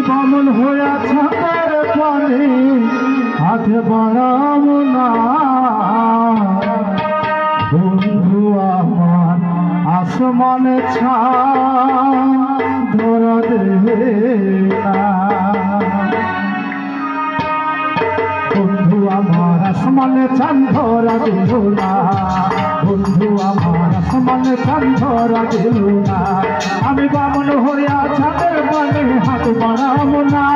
বামন হইয়া ছাদের পানে হাত বাড়াব না বন্ধু আমার আসমানে ছাদ ধরা দেবে না বন্ধু আমার আসমানে চাঁদ ধরা দিল না বন্ধু আমার আসমানে চাঁদ ধরা দিল না আমি বামন হইয়া ছাদের পানে হাত বাড়াবো না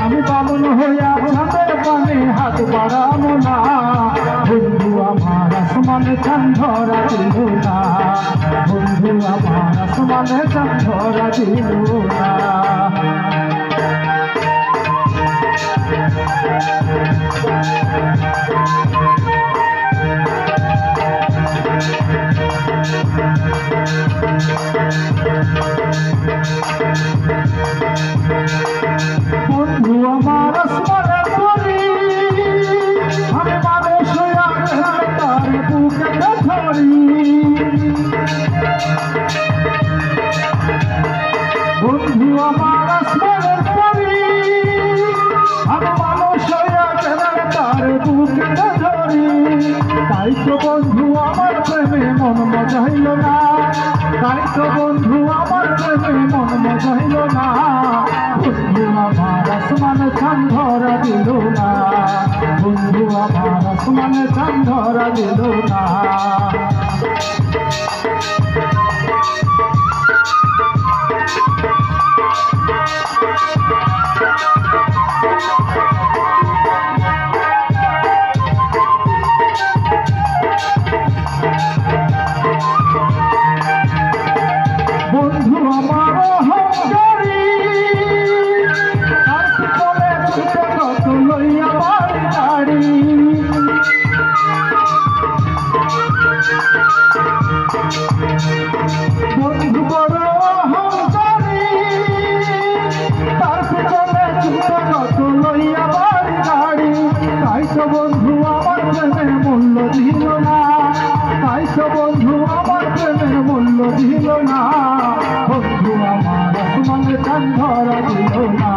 আমি বামন হইয়া ছাদের পানে হাত বাড়াবো না বন্ধু আমার আসমানে চাঁদ ধরা দিল না বন্ধু আমার আসমানে চাঁদ ধরা দিল না বন্ধু আমার আসমানের পরি আমি মানুষ হইয়া তার বুকে ধরি বন্ধু আমার আসমানের পরি আমি মানুষ হইয়া তার বুকে ধরি তাই তো বন্ধু আমার প্রেমে মন মজাইল না তাই তো বন্ধু আমার প্রেমে মন মজাইল না বন্ধু আমার আসমানে চাঁদ ধরা দিল না বন্ধু আমার আসমানে চাঁদ ধরা দিল না বন্ধু আমার অহংকারী আর চলে ছোট কত লইয়া বাড়ি গাড়ি বন্ধু বড় অহংকারী তার চলে ছোট কত লইয়া বাড়ি গাড়ি তাই তো বন্ধু আমার প্রেমের মূল্য দিল না তাই তো বন্ধু আমার প্রেমের মূল্য দিল না বন্ধু আমার আসমানে চাঁদ ধরা দিল না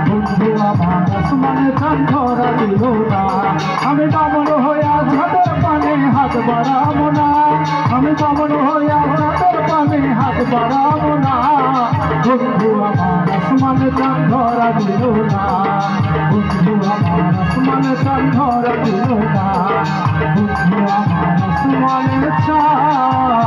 বন্ধু আমার আসমানে চাঁদ ধরা দিল না আমি বামন হইয়া ছাদের পানে হাত বাড়াবো না আমি বামন হইয়া ছাদের পানে হাত বাড়াবো না বন্ধু আমার আসমানে চাঁদ ধরা দিল না বন্ধু আমার আসমানে চাঁদ ধরা দিল না বন্ধু আমার আসমানে চাঁদ